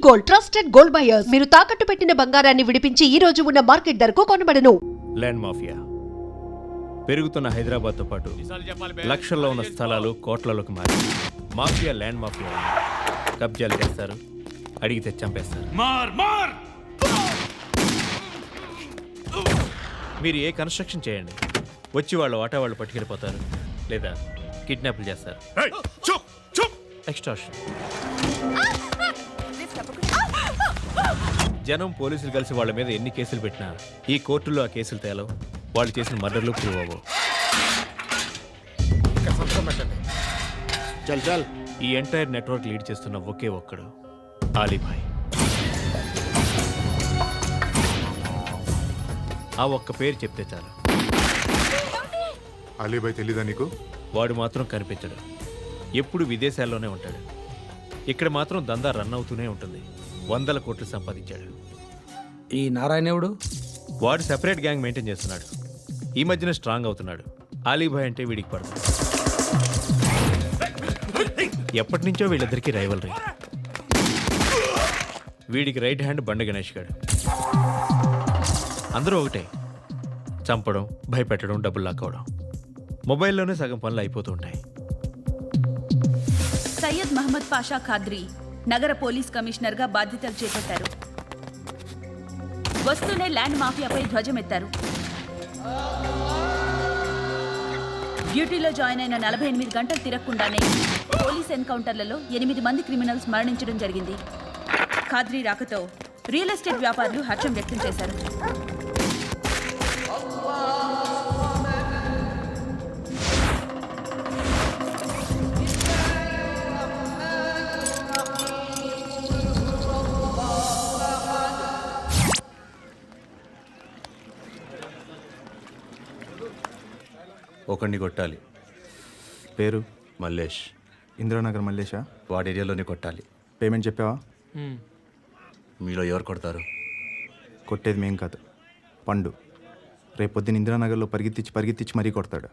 Gold, trusted gold buyers. మీరు తాకట్టు పెట్టిన బంగారాన్ని విడిపించి ఈ రోజు ఉన్న మార్కెట్ ధరకు కొనబడను. ల్యాండ్ మాఫియా పెరుగుతున్న హైదరాబాద్తో పాటు లక్షల్లో ఉన్న స్థలాలు కోట్లలోకి మారి మాఫియా ల్యాండ్ మాఫియా కబ్జాలు చేస్తారు, అడిగితే చంపేస్తారు. మీరు ఏ కన్స్ట్రక్షన్ చేయండి, వచ్చి వాళ్ళు వాటా వాళ్ళు పట్టుకెళ్ళిపోతారు, లేదా కిడ్నాప్లు చేస్తారు. ఎక్స్ట్రాషన్. జనం పోలీసులు కలిసి వాళ్ళ మీద ఎన్ని కేసులు పెట్టినా ఈ కోర్టుల్లో ఆ కేసులు తేలవు, వాళ్ళు చేసిన మర్డర్లు ప్రూవ్ అవ్వవు. చల్ చల్. ఈ ఎంటైర్ నెట్వర్క్ లీడ్ చేస్తున్న ఒకే ఒక్కడు ఆలీభాయ్. ఆ ఒక్క పేరు చెప్తే చాలు. అలీభాయ్ తెలీదా నీకు? వాడు మాత్రం కనిపించడు, ఎప్పుడు విదేశాల్లోనే ఉంటాడు. ఇక్కడ మాత్రం దందా రన్ అవుతూనే ఉంటుంది. 100 కోట్లు సంపాదించాడు. ఈ నారాయణేవుడు వాడు సెపరేట్ గ్యాంగ్ మెయింటైన్ చేస్తున్నాడు. ఈ మధ్యన స్ట్రాంగ్ అవుతున్నాడు. ఆలీభాయ్ అంటే వీడికి పడదు. ఎప్పటి నుంచో వీళ్ళిద్దరికీ రైవల్రీ. వీడికి రైట్ హ్యాండ్ బండ గణేష్ గాడు. అందరూ ఒకటే, చంపడం, భయపెట్టడం, డబ్బులు లాక్కోవడం. మొబైల్లోనే సగం పనులు అయిపోతూ ఉంటాయి. సయ్యద్ మహమ్మద్ పాషా ఖాద్రీ నగర పోలీస్ కమిషనర్గా బాధ్యతలు చేపట్టారు. వస్తూనే ల్యాండ్ మాఫియాపై ధ్వజమెత్తారు. డ్యూటీలో జాయిన్ అయిన 48 గంటలు తిరగకుండానే పోలీస్ ఎన్కౌంటర్లలో 8 మంది క్రిమినల్స్ మరణించడం జరిగింది. ఖాద్రీ రాకతో రియల్ ఎస్టేట్ వ్యాపారులు హర్షం వ్యక్తం చేశారు. ఒకడిని కొట్టాలి. పేరు? మల్లేష్. ఇందిరానగర్ మల్లేషా? వాడి ఏరియాలోనే కొట్టాలి. పేమెంట్ చెప్పావా? మీలో ఎవరు కొడతారు? కొట్టేది మేం కాదు, పండు. రేపొద్దున ఇందిరానగర్లో పరిగెత్తించి మరీ కొడతాడు.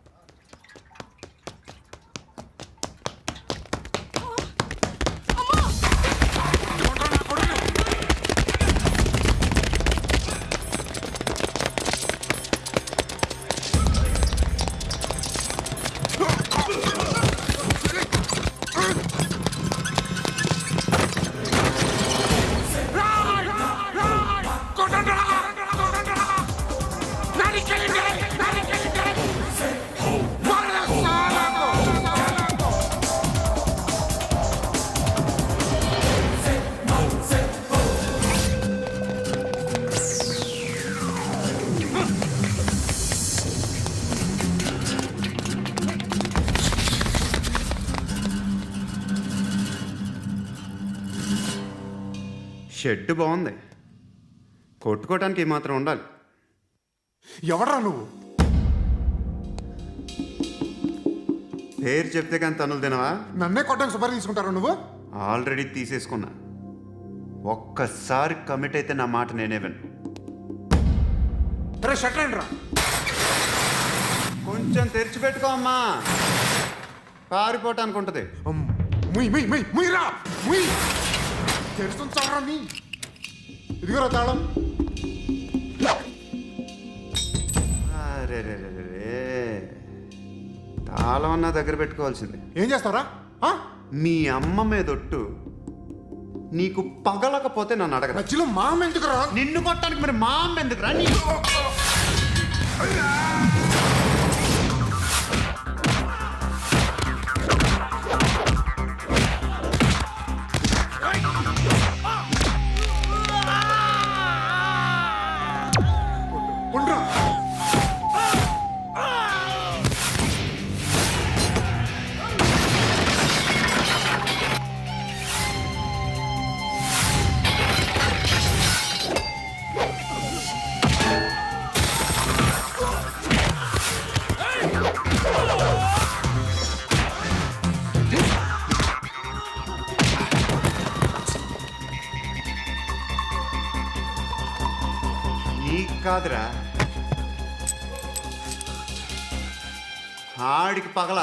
షెడ్ బాగుంది, కొట్టుకోవటానికి ఏమాత్రం ఉండాలి. ఎవడ్రా నువ్వు? పేరు చెప్తే కానీ తనులు తినవా? నన్నే కొట్టడానికి సుపారీ తీసుకుంటారా నువ్వు? ఆల్రెడీ తీసేసుకున్నా. ఒక్కసారి కమిట్ అయితే నా మాట నేనే విను. అరే షట్ రా. కొంచెం తెరిచిపెట్టుకో అమ్మా, పారిపోవటానికి ఉంటుంది. ముయ్యరా ముయ్. తెరుస్తుంచారా నీ? ఇదిగోరా తాళం. అరే తాళం అన్నా దగ్గర పెట్టుకోవాల్సింది. ఏం చేస్తారా? మీ అమ్మ మీదొట్టు నీకు పగలకపోతే నన్ను అడగరా. మధ్యలో మామ ఎందుకురా? నిన్ను కొట్టడానికి మరి మా అమ్మ ఎందుకురా? నీకు కాదురా, ఆడికి పగల.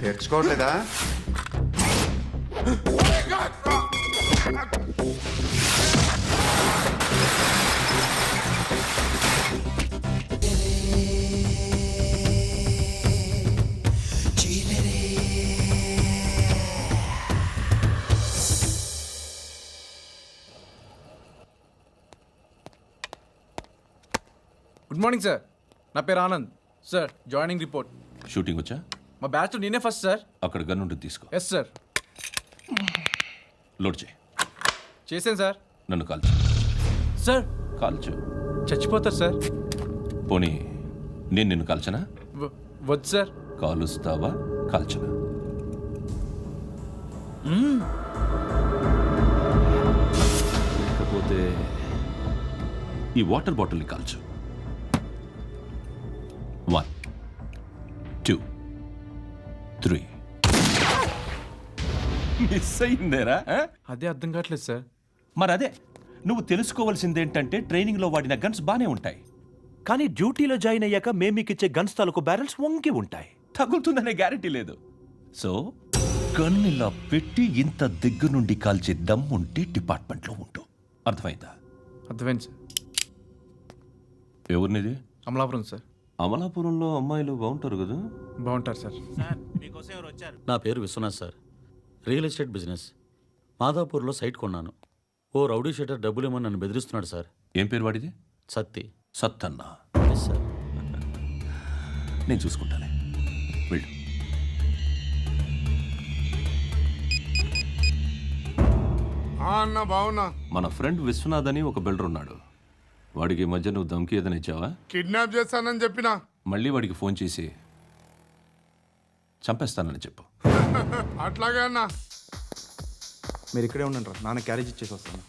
తెచ్చుకోవట్లేదా? గుడ్ మార్నింగ్ సార్, నా పేరు Anand sir. Joining report. Shooting వచ్చా? మా బ్యాచ్ నేనే ఫస్ట్ సార్. అక్కడ గన్ ఉంటుంది, తీసుకో. Yes sir. లోడ్ చేయి. చేశాను సార్. నన్ను కాల్చు. సార్ కాల్చు. చచ్చిపోతారు సార్. పోనీ నేను నిన్ను కాల్చనా? వద్దు సార్. కాలుస్తావా కాల్చనా? లేకపోతే ఈ వాటర్ బాటిల్ని కాల్చు. 1 2 3. మిస్ అయిందేరా? అదే అర్థం కావట్లేదు సార్. మరి అదే నువ్వు తెలుసుకోవాల్సిందేంటంటే ట్రైనింగ్లో వాడిన గన్స్ బానే ఉంటాయి, కానీ డ్యూటీలో జాయిన్ అయ్యాక మేము మీకు ఇచ్చే గన్స్ తాలూకు బ్యారెల్స్ వంగి ఉంటాయి. తగులుతుందనే గ్యారెంటీ లేదు. సో గన్ ఇలా పెట్టి ఇంత దగ్గర నుండి కాల్చే దమ్ ఉంటే డిపార్ట్మెంట్లో ఉంటూ. అర్థమైందా? అర్థమైంది సార్. ఎవరినిది? అమలాపురం సార్. అమలాపురంలో అమ్మాయిలు బాగుంటారు కదా? బాగుంటారు సార్. నా పేరు Vishwanath sir. Real estate business. మాదాపూర్లో సైట్ కొన్నాను. ఓ రౌడీ షీటర్ డబ్బులు ఇవ్వమని నన్ను బెదిరిస్తున్నాడు సార్. ఏం పేరు వాడిది? సత్తి. సత్తన్నా. Yes sir. నేను చూసుకుంటానే, వెళ్ళు. అన్న బావున్నా. మన ఫ్రెండ్ విశ్వనాథ్ అని ఒక బిల్డర్ ఉన్నాడు. వాడికి ఈ మధ్య నువ్వు ధమ్కి ఏదైనా ఇచ్చావా? కిడ్నాప్ చేస్తానని చెప్పినా. మళ్ళీ వాడికి ఫోన్ చేసి చంపేస్తానని చెప్పు. అట్లాగే అన్న. మీరు ఇక్కడే ఉండండి రా, నాన్న క్యారేజ్ ఇచ్చేసి వస్తాను.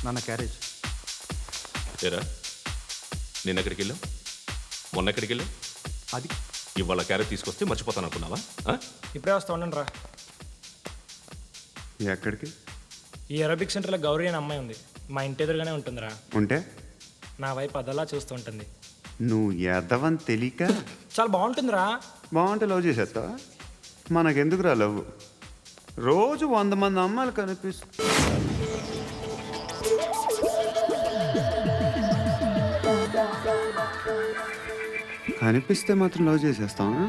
నాన్న క్యారేజ్. ఏరా నేను ఎక్కడికి వెళ్ళావు? మొన్న ఎక్కడికి వెళ్ళావు? అది ఇవాళ క్యారెట్ తీసుకొస్తే మర్చిపోతాను అనుకున్నావా? ఇప్పుడే వస్తా ఉండండి రా. ఎక్కడికి? ఈ అరబిక్ సెంటర్లో గౌరీ అనే అమ్మాయి ఉంది. మా ఇంటి ఎదురుగానే ఉంటుందిరా. ఉంటే నా వైపు అదలా చూస్తూ ఉంటుంది. నువ్వు ఎదవని తెలియక చాలా బాగుంటుందిరా. బాగుంటే లవ్ చేసేస్తావా? మనకెందుకురా లవ్? రోజు 100 మంది అమ్మాయిలు కనిపిస్తే మాత్రం లవ్ చేసేస్తావా?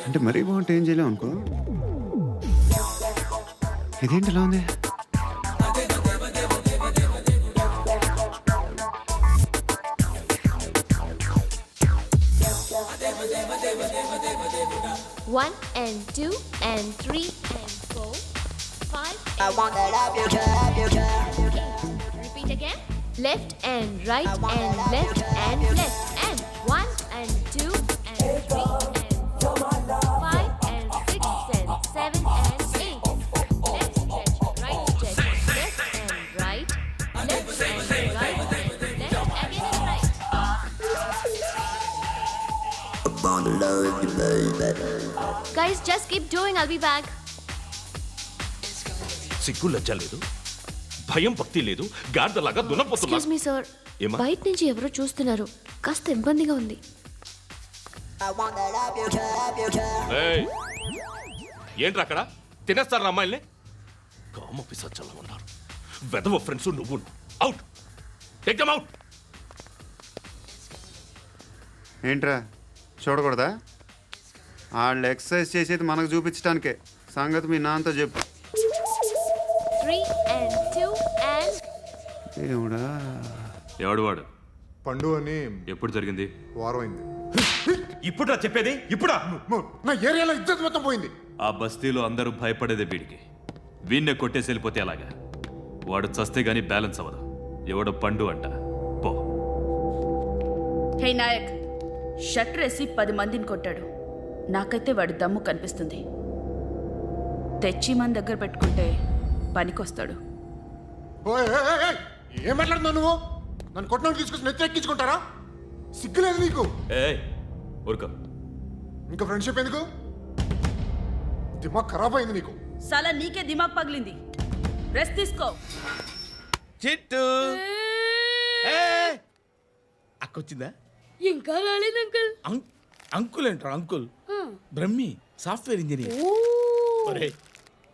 అంటే మరీ బాగుంటే ఏం చేయలేవు అనుకో. ఇదేంటి ఇలా ఉంది? One and 2 and 3 and 4, 5. I wanna love you, love you, love you. 8. Repeat again. Left and right and left and left and 1 and 2 and 3 and 4, 5 and 6 and 7 and 8. Left stretch, right stretch, left and right, left and right and left again and right. Guys, just keep doing. I'll be back. సిగ్గు లజ్జ లేదు, భయం భక్తి లేదు, గాడిదలాగా దున్నపోతున్నా. Excuse me, sir. ఏమా? బయట నుంచి ఎవరో చూస్తున్నారు. కాస్త ఇబ్బందిగా ఉంది. I wanna love you, love you, love you. ఏయ్, ఏంట్రా అక్కడ తినేస్తారు అమ్మాయిల్ని? కామ పిశాచాలా ఉన్నారు. వెదవ ఫ్రెండ్స్ నువ్వు. Out, take them out. ఏంట్రా చూడకూడదా? వాళ్ళు ఎక్సర్సైజ్ చేసేది మనకు చూపించడానికే. సంగతి మీ నాన్నతో చెప్పు. 3 and 2 and ఏమిడా? ఎవడు వాడు? పండు అని ఎప్పుడు జరిగింది? వారం అయింది. ఇప్పుడా చెప్పేది? ఇప్పుడా? నా ఏరియాలో ఇజ్జత్ మొత్తం పోయింది. ఆ బస్తీలో అందరూ భయపడేదే వీడికి. వీణ్ణే కొట్టేసి వెళ్ళిపోతే అలాగా. వాడు చస్తే గానీ బ్యాలెన్స్ అవ్వదు. ఎవడో పండు అంట. పో. హే నాయక్, షట్టర్ వేసి 10 మందిని కొట్టాడు. నాకైతే వాడి దమ్ము కనిపిస్తుంది. తెచ్చి మన దగ్గర పెట్టుకుంటే పనికొస్తాడు. ఓయ్, ఏయ్, ఏయ్, ఏయ్, ఏం మాట్లాడుతున్నావు నువ్వు? నన్ను కొట్టడానికి తీసుకొచ్చి నెత్తి ఎక్కించుకుంటారా? సిగ్గులేదు నీకు? ఏయ్ ఊరుకో. ఇంకా ఫ్రెండ్షిప్ ఎందుకు? దిమాగ్ ఖరాబ్ అయింది నీకు. సలా నీకే దిమాగ్ పగిలింది. రెస్ట్ తీసుకో. చిట్టు అక్కొచ్చిందా? ఇంకా రాలేదు అంకుల్. అంకుల్ ఏంట్రా అంకుల్? Brahmi software engineer. ఒరేయ్,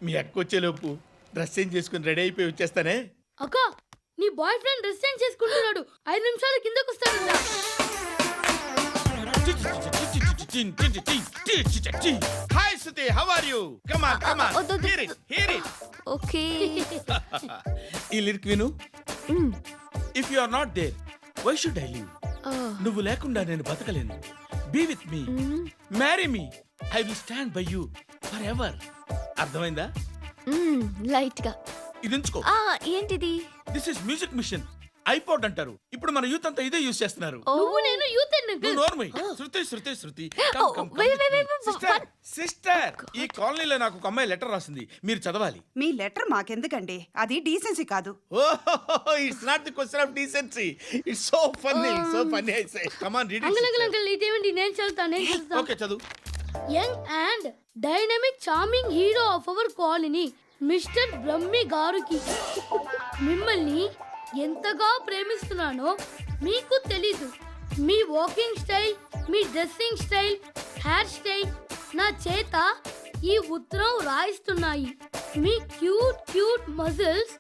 మీ అక్క వచ్చేలోపు డ్రెస్ చేంజ్ చేసుకుని రెడీ అయిపోయి వచ్చేస్తానే. అక్క, నీ బాయ్ ఫ్రెండ్ డ్రెస్ చేంజ్ చేసుకుంటున్నాడు. 5 నిమిషాలు కిందకు వస్తాడంట. Hi Suthi, how are you? Come on come on, hear it. Okay. ఈ లిరిక్ విను. If you are not there, why should I live? నువ్వు లేకుండా నేను బతకలేను. Be with me, marry me, I will stand by you forever. అర్థమైందా? Light గా. ఇది ఉంచుకో. ఏంటిది? This is music machine. IPod అంటారు. ఇప్పుడు మన యూత్ అంతా ఇదే యూస్ చేస్తున్నారు. నువ్వు నేను యూత్ అంకుల్. నోర్మై. శృతి శృతి శృతి. సిస్టర్, ఈ కాలనీలో నాకు ఒక అమ్మాయి లెటర్ రాసింది, మీరు చదవాలి. మీ లెటర్ మాకెందుకండి? అది డీసెన్సీ కాదు. It's not the question of decency. It's so funny, so funny. I say come on, read it. Uncle ఇదేంటి? నేను చదువుతాను. ఓకే, చదువు. Young and dynamic charming hero of our colony mister Brahmi గారికి మిమ్మల్ని ఎంతగా ప్రేమిస్తున్నానో మీకు తెలీదు. మీ వాకింగ్ స్టైల్, మీ డ్రెస్సింగ్ స్టైల్, హెయిర్ స్టైల్ నా చేత ఈ ఉత్తరం రాయిస్తున్నాయి. మీ క్యూట్ క్యూట్ మజిల్స్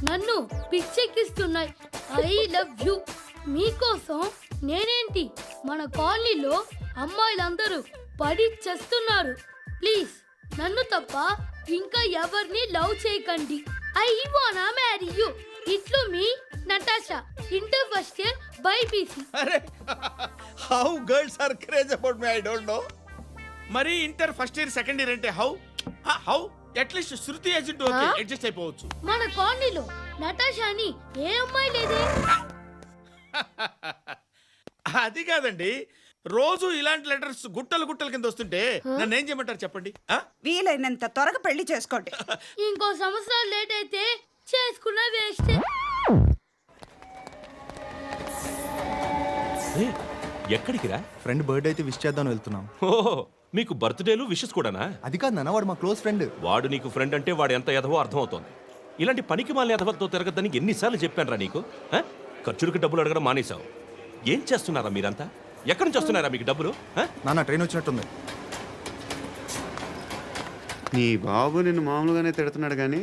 నన్ను పిచ్చెక్కిస్తున్నాయి. I love you. మీకోసం నేనేంటి, మన కాలనీలో అమ్మాయిలందరూ పడి చేస్తున్నారు. ప్లీజ్ నన్ను తప్ప ఇంకా ఎవరిని లవ్ చేయకండి. ఐ వానా మ్యారీ యూ. ఇట్లు మీ Natasha, inter first year BiPC. అరే, how girls are craze about me I don't know. మరి inter first year second year అంటే how at least Shruti agent okay, adjust అయిపోవచ్చు. మన కాలనీలో నటాషా అని ఏ అమ్మాయి లేదే. అది కాదండి, రోజు ఇలాంటి లెటర్స్ గుట్టలు గుట్టల కింద వస్తుంటే నన్ను ఏం చేయమంటారు చెప్పండి? వీలైనంత త్వరగా పెళ్లి చేసుకోండి. ఇంకో సంవత్సరాలు లేట్ అయితే చేసుకున్న వేస్ట్. ఎక్కడికి రా? ఫ్రెండ్ బర్త్డే అయితే విష్ చేద్దాం వెళ్తున్నాం. ఓహో, మీకు బర్త్డేలు విషెస్ కూడానా? అది కాదు నాన్న, వాడు మా క్లోజ్ ఫ్రెండ్. వాడు నీకు ఫ్రెండ్ అంటే వాడు ఎంత ఎదవో అర్థమవుతోంది. ఇలాంటి పనికి మాలిన ఎదవతో తిరగద్దని ఎన్నిసార్లు చెప్పాను రా నీకు? ఖర్చులకు డబ్బులు అడగడం మానేశావు. ఏం చేస్తున్నారా మీరంతా? ఎక్కడి నుంచి వస్తున్నారా మీకు డబ్బులు? నాన్న ట్రైన్ వచ్చినట్టుంది. నీ బాబు నిన్ను మామూలుగానే తిడుతున్నాడు కానీ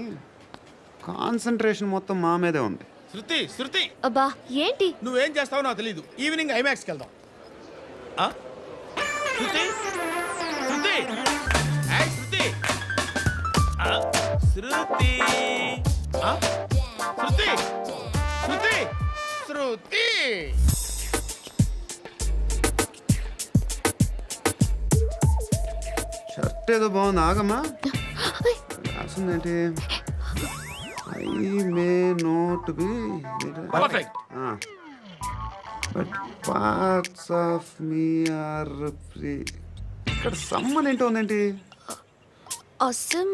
కాన్సన్ట్రేషన్ మొత్తం మా మీదే ఉంది. శృతి శృతి, అబ్బా ఏంటి? నువ్వేం చేస్తావో నాకు తెలీదు. ఈవినింగ్ ఐమాక్స్కి వెళ్దాం. శృతి శృతి, ఏయ్ శృతి, శృతి, శృతి, శృతి, శృతి. షర్ట్ ఏదో బాగుంది, ఆగమ్మా. రాసిందేంటి? I may not be perfect, but parts of me are free. ఇక్కడ సమ్మన్ ఏంటో ఉందేంటి? awesome.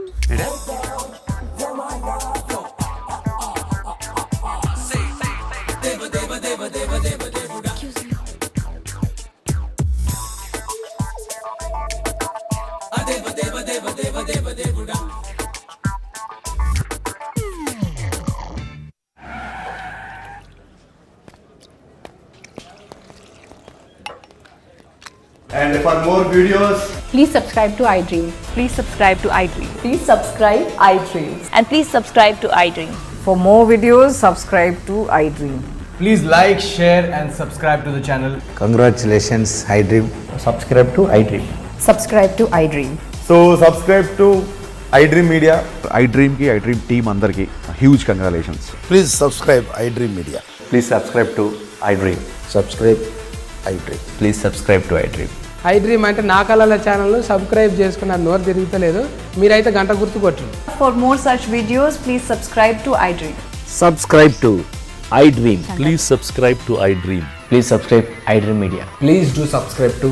And for more videos, Please subscribe to iDream. Please subscribe to iDream. Please subscribe iDream. And please subscribe to iDream. For more videos, subscribe to iDream. please like, share and subscribe to the channel. Congratulations, iDream. Subscribe to iDream. Subscribe to iDream. So subscribe to iDream Media. iDream ki iDream team అందరికి huge congratulations. Please subscribe iDream Media. Please subscribe to iDream. Subscribe iDream. Please subscribe to iDream. iDream అంటే నా కళల channel subscribe చేసుకున్న నోరు తిరుగుతలేదు. మీరైతే గంట గుర్తు కొట్టండి. For more such videos, please subscribe to iDream. Subscribe to iDream. Please subscribe to iDream. Please subscribe iDream Media. Please do subscribe to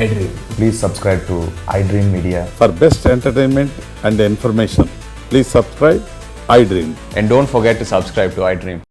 iDream. Please subscribe to iDream Media. For best entertainment and information, please subscribe iDream. And don't forget to subscribe to iDream.